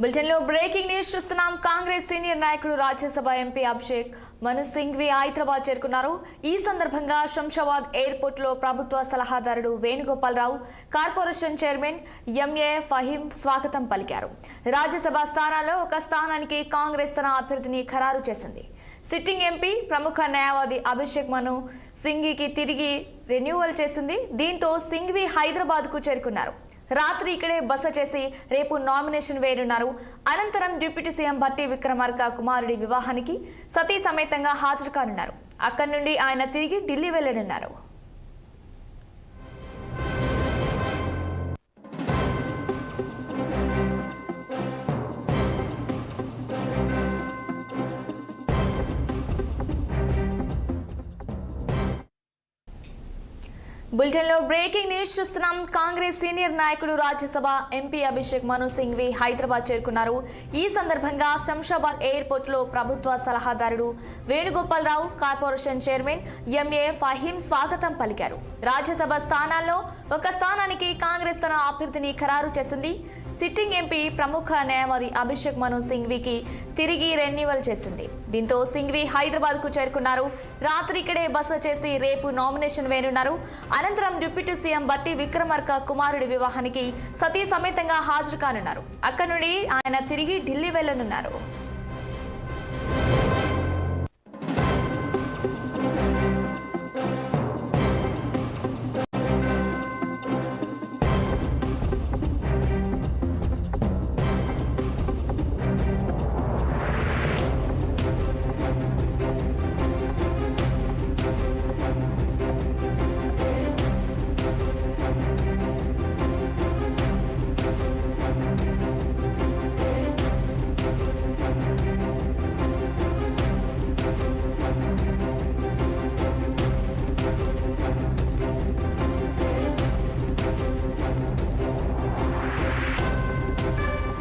Bulletin లో breaking news చూస్తున్నాం. Congress senior నాయకుడు రాజ్యసభ ఎంపీ అభిషేక్ మను సింఘ్వి హైదరాబాద్ చేరుకున్నారు. ఈ సందర్భంగా శంషాబాద్ ఎయిర్పోర్ట్ లో ప్రభుత్వ సలహాదారుడు Venugopala Rao, corporation chairman MA Faheem స్వాగతం పలికారు. రాజ్యసభ స్థానాల్లో ఒక స్థానానికి కాంగ్రెస్ తన అభ్యర్థిని ఖరారు చేసింది. సిట్టింగ్ ఎంపీ ప్రముఖ న్యాయవాది అభిషేక్ మను సింఘ్వికి తిరిగి రెన్యువల్ చేసింది. దీంతో సింఘ్వి హైదరాబాద్ కు చేరుకున్నారు. రాత్రి ఇక్కడే బస చేసి రేపు నామినేషన్ వేయనున్నారు. అనంతరం డిప్యూటీ సీఎం భట్టి విక్రమార్క కుమారుడి వివాహానికి సతీ సమేతంగా హాజరు కానున్నారు. అక్కడి నుండి ఆయన తిరిగి ఢిల్లీ వెళ్లనున్నారు. బులెటిన్ లో బ్రేకింగ్ న్యూస్ చూస్తున్నాం. కాంగ్రెస్ సీనియర్ నాయకుడు రాజ్యసభ ఎంపీ అభిషేక్ మను సింఘ్వి హైదరాబాద్ చేరుకున్నారు. ఈ సందర్భంగా శంషాబాద్ ఎయిర్పోర్ట్ లో ప్రభుత్వ సలహాదారుడు Venugopala Rao, corporation chairman MA Faheem స్వాగతం పలికారు. రాజ్యసభ స్థానాల్లో ఒక స్థానానికి కాంగ్రెస్ తన అభ్యర్థిని ఖరారు చేసింది. సిట్టింగ్ ఎంపీ ప్రముఖ న్యాయవాది అభిషేక్ మను సింఘ్వికి తిరిగి రెన్యువల్ చేసింది. దీంతో సింఘ్వి హైదరాబాద్ కు చేరుకున్నారు. రాత్రి ఇక్కడే బస చేసి రేపు నామినేషన్ వేయనున్నారు. అనంతరం డిప్యూటీ సీఎం భట్టి విక్రమార్క కుమారుడి వివాహానికి సతీ సమేతంగా హాజరు కానున్నారు. అక్కడి నుండి ఆయన తిరిగి ఢిల్లీ వెళ్లనున్నారు.